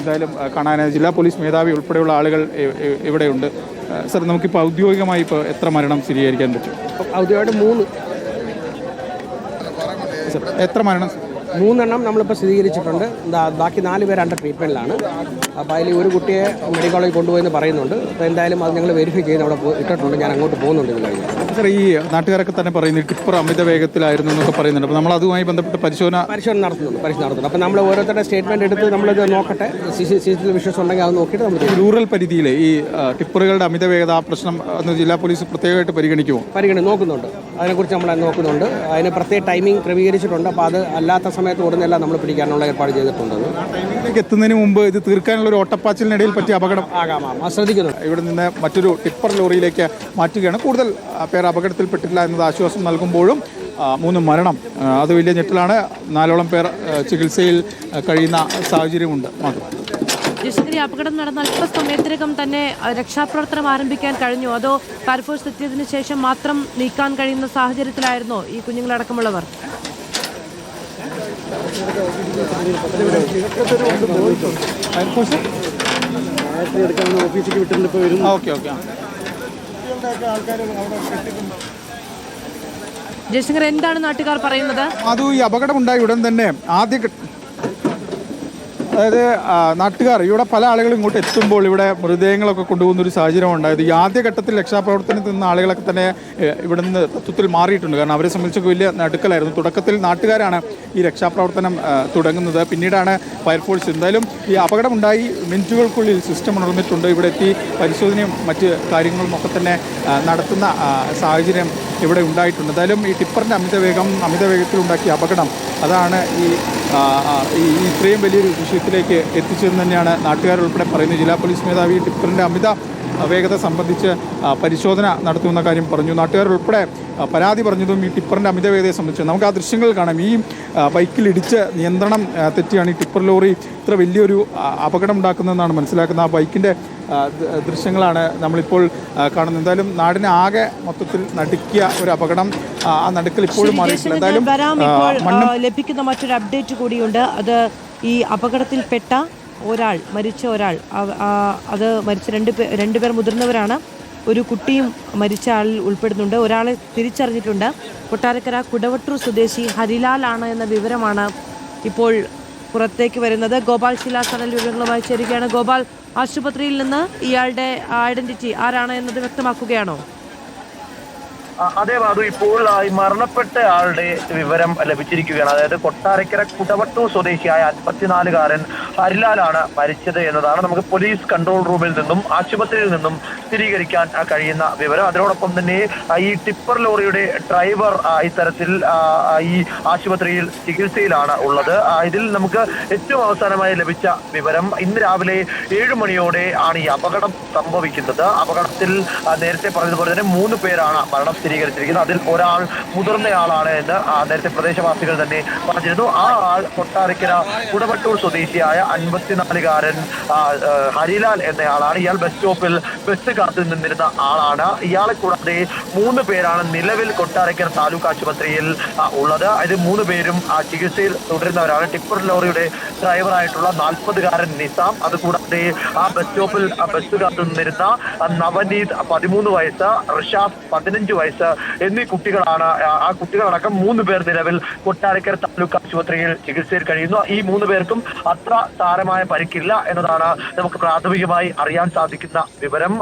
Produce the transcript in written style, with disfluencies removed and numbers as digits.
എന്തായാലും കാണാൻ ജില്ലാ പോലീസ് മേധാവി ഉൾപ്പെടെയുള്ള ആളുകൾ ഇവിടെയുണ്ട്. സർ, നമുക്കിപ്പോൾ ഔദ്യോഗികമായി ഇപ്പോൾ എത്ര മരണം സ്ഥിരീകരിക്കാൻ പറ്റും? ഔദ്യോഗികമായിട്ട് 3. സർ, എത്ര മരണം? 3 എണ്ണം നമ്മളിപ്പോൾ സ്ഥിരീകരിച്ചിട്ടുണ്ട്. ബാക്കി 4 പേര് അണ്ടർ ട്രീറ്റ്മെൻറ്റിലാണ്. അപ്പോൾ അതിൽ ഒരു കുട്ടിയെ മെഡിക്കൽ കോളേജിൽ കൊണ്ടുപോയെന്ന് പറയുന്നുണ്ട്. അപ്പോൾ എന്തായാലും അത് ഞങ്ങൾ വെരിഫൈ ചെയ്ത് അവിടെ ഇട്ടിട്ടുണ്ട്. ഞാൻ അങ്ങോട്ട് പോകുന്നുണ്ട് ഇത് കഴിഞ്ഞ്. സർ, ഈ നാട്ടുകാരൊക്കെ തന്നെ പറയുന്നത് ടിപ്പർ അമിത വേഗത്തിലായിരുന്നു എന്നൊക്കെ പറയുന്നുണ്ട്. അപ്പോൾ നമ്മൾ അതുമായി ബന്ധപ്പെട്ട് പരിശോധന നടത്തുന്നുണ്ട്. അപ്പോൾ നമ്മൾ ഓരോരുത്തരുടെ സ്റ്റേറ്റ്മെൻറ്റ് എടുത്ത് നമ്മളിത് നോക്കട്ടെ. CCTV വിഷ്വൽസ് ഉണ്ടെങ്കിൽ അത് നോക്കിയിട്ട് നമ്മൾ റൂറൽ പരിധിയിൽ ഈ ടിപ്പറുകളുടെ അമിത വേഗത ആ പ്രശ്നം അന്ന് ജില്ലാ പോലീസ് പ്രത്യേകമായിട്ട് നോക്കുന്നുണ്ട്. അതിനെക്കുറിച്ച് നമ്മൾ നോക്കുന്നുണ്ട്. അതിന് പ്രത്യേക ടൈമിംഗ് ക്രമീകരിച്ചിട്ടുണ്ട്. അപ്പോൾ അത് അല്ലാത്ത സമയത്ത് ഉടനെല്ലാം നമ്മൾ പിടിക്കാനുള്ള ഏർപ്പാട് ചെയ്തിട്ടുണ്ട്. ടൈമിംഗിലേക്ക് എത്തുന്നതിന് മുമ്പ് ഇത് തീർക്കാനുള്ള ഒരു ഓട്ടപ്പാച്ചിലിനിടയിൽ പറ്റിയ അപകടം ശ്രദ്ധിക്കുന്നുണ്ട്. ഇവിടെ നിന്ന് മറ്റൊരു ടിപ്പർ ലോറിയിലേക്ക് മാറ്റുകയാണ്. കൂടുതൽ പേർ അപകടത്തിൽപ്പെട്ടില്ല എന്നത് ആശ്വാസം നൽകുമ്പോഴും 3 മരണം അത് വലിയ ഞെട്ടലാണ്. 4ഓളം പേർ ചികിത്സയിൽ കഴിയുന്ന സാഹചര്യമുണ്ട്. ജയശങ്കരി, അപകടം നടന്ന അല്പസമയത്തിനകം തന്നെ രക്ഷാപ്രവർത്തനം ആരംഭിക്കാൻ കഴിഞ്ഞു? അതോ ഫയർഫോഴ്സ് എത്തിയതിനു ശേഷം മാത്രം നീക്കാൻ കഴിയുന്ന സാഹചര്യത്തിലായിരുന്നോ ഈ കുഞ്ഞുങ്ങളടക്കമുള്ളവർ? ജയശങ്കർ, എന്താണ് നാട്ടുകാർ പറയുന്നത്? അത് ഈ അപകടമുണ്ടായ ഉടൻ തന്നെ അതായത് നാട്ടുകാർ ഇവിടെ പല ആളുകളും ഇങ്ങോട്ട് എത്തുമ്പോൾ ഇവിടെ മൃതദേഹങ്ങളൊക്കെ കൊണ്ടുപോകുന്ന ഒരു സാഹചര്യം ഉണ്ടായത്. ഈ ആദ്യഘട്ടത്തിൽ രക്ഷാപ്രവർത്തനത്തിൽ നിന്ന് ആളുകളൊക്കെ തന്നെ ഇവിടെ നിന്ന് തത്വത്തിൽ മാറിയിട്ടുണ്ട്. കാരണം അവരെ സംബന്ധിച്ചൊക്കെ വലിയ നടുക്കലായിരുന്നു. തുടക്കത്തിൽ നാട്ടുകാരാണ് ഈ രക്ഷാപ്രവർത്തനം തുടങ്ങുന്നത്. പിന്നീടാണ് ഫയർഫോഴ്സ്. എന്തായാലും ഈ അപകടമുണ്ടായി മിനിറ്റുകൾക്കുള്ളിൽ സിസ്റ്റം ഉണർന്നിട്ടുണ്ട്. ഇവിടെ എത്തി പരിശോധനയും മറ്റ് കാര്യങ്ങളും ഒക്കെ തന്നെ നടത്തുന്ന സാഹചര്യം ഇവിടെ ഉണ്ടായിട്ടുണ്ട്. എന്തായാലും ഈ ടിപ്പറിൻ്റെ അമിത വേഗത്തിലുണ്ടാക്കിയ അപകടം അതാണ് ഈ ഇത്രയും വലിയൊരു വിഷയത്തിലേക്ക് എത്തിച്ചതെന്ന് തന്നെയാണ് നാട്ടുകാരുൾപ്പെടെ പറയുന്നത്. ജില്ലാ പോലീസ് മേധാവി ടിപ്പറിൻ്റെ അമിത വേഗത സംബന്ധിച്ച് പരിശോധന നടത്തുമെന്ന കാര്യം പറഞ്ഞു. നാട്ടുകാരുൾപ്പെടെ പരാതി പറഞ്ഞതും ഈ ടിപ്പറിൻ്റെ അമിത വേഗതയെ സംബന്ധിച്ച് നമുക്ക് ആ ദൃശ്യങ്ങൾ കാണാം. ഈ ബൈക്കിലിടിച്ച് നിയന്ത്രണം തെറ്റിയാണ് ഈ ടിപ്പർ ലോറി ഇത്ര വലിയൊരു അപകടം ഉണ്ടാക്കുന്നതെന്നാണ് മനസ്സിലാക്കുന്നത്. ആ ബൈക്കിൻ്റെ ദൃശ്യങ്ങളാണ് നമ്മളിപ്പോൾ കാണുന്നത്. എന്തായാലും നാടിനെ ആകെ മൊത്തത്തിൽ നടുക്കിയ ഒരു അപകടം. ആ നടുക്കൽ ഇപ്പോഴും മാറിയിട്ടില്ല. എന്തായാലും ലഭിക്കുന്ന മറ്റൊരു അപ്ഡേറ്റ് കൂടിയുണ്ട്. അത് ഈ അപകടത്തിൽപ്പെട്ട മരിച്ച ഒരാൾ അത് മരിച്ച 2 പേർ മുതിർന്നവരാണ്. ഒരു കുട്ടിയും മരിച്ച ആളിൽ ഉൾപ്പെടുന്നുണ്ട്. ഒരാളെ തിരിച്ചറിഞ്ഞിട്ടുണ്ട്. കൊട്ടാരക്കര കുടവട്ടൂർ സ്വദേശി ഹരിലാൽ ആണ് എന്ന വിവരമാണ് ഇപ്പോൾ പുറത്തേക്ക് വരുന്നത്. ഗോപാൽ ശിലാസനൽ വിവരങ്ങളുമായി ചേരുകയാണ്. ഗോപാൽ, ആശുപത്രിയിൽ നിന്ന് ഇയാളുടെ ഐഡന്റിറ്റി ആരാണ് എന്നത് വ്യക്തമാക്കുകയാണോ? അതെ ബാബു, ഇപ്പോൾ ഈ മരണപ്പെട്ട ആളുടെ വിവരം ലഭിച്ചിരിക്കുകയാണ്. അതായത് കൊട്ടാരക്കര കുടവട്ടൂർ സ്വദേശിയായ 54-കാരൻ ഹരിലാലാണ് മരിച്ചത് എന്നതാണ് നമുക്ക് പോലീസ് കൺട്രോൾ റൂമിൽ നിന്നും ആശുപത്രിയിൽ നിന്നും സ്ഥിരീകരിക്കാൻ കഴിയുന്ന വിവരം. അതിനോടൊപ്പം തന്നെ ഈ ടിപ്പർ ലോറിയുടെ ഡ്രൈവർ ഇത്തരത്തിൽ ഈ ആശുപത്രിയിൽ ചികിത്സയിലാണ് ഉള്ളത്. ഇതിൽ നമുക്ക് ഏറ്റവും അവസാനമായി ലഭിച്ച വിവരം ഇന്ന് രാവിലെ 7 മണിയോടെ ആണ് ഈ അപകടം സംഭവിക്കുന്നത്. അപകടത്തിൽ നേരത്തെ പറഞ്ഞതുപോലെ തന്നെ 3 പേരാണ് മരണം സ്ഥിരീകരിച്ചിരിക്കുന്നത്. അതിൽ ഒരാൾ മുതിർന്നയാളാണ് എന്ന് നേരത്തെ പ്രദേശവാസികൾ തന്നെ പറഞ്ഞിരുന്നു. ആ ആൾ കൊട്ടാരക്കര കുടവട്ടൂർ സ്വദേശിയായ 54-കാരൻ ഹരിലാൽ എന്നയാളാണ്. ഇയാൾ ബസ് സ്റ്റോപ്പിൽ ബസ് കാത്തു നിന്നിരുന്ന ആളാണ്. ഇയാളെ കൂടാതെ 3 പേരാണ് നിലവിൽ കൊട്ടാരക്കര താലൂക്ക് ആശുപത്രിയിൽ ഉള്ളത്. ഇത് 3 പേരും ചികിത്സയിൽ തുടരുന്നവരാണ്. ടിപ്പർ ലോറിയുടെ ഡ്രൈവറായിട്ടുള്ള 40-കാരൻ നിസാം, അതുകൂടാതെ ആ ബസ് സ്റ്റോപ്പിൽ ബസ് കാത്തു നിന്നിരുന്ന നവനീത് 13 വയസ്സ്, റിഷാദ് 15 വയസ്സ് എന്നീ കുട്ടികളാണ്. ആ കുട്ടികളടക്കം 3 പേർ നിലവിൽ കൊട്ടാരക്കര താലൂക്ക് ആശുപത്രിയിൽ ചികിത്സയിൽ കഴിയുന്നു. ഈ 3 പേർക്കും അത്ര സാരമായ പരിക്കില്ല എന്നതാണ് നമുക്ക് പ്രാഥമികമായി അറിയാൻ സാധിക്കുന്ന വിവരം.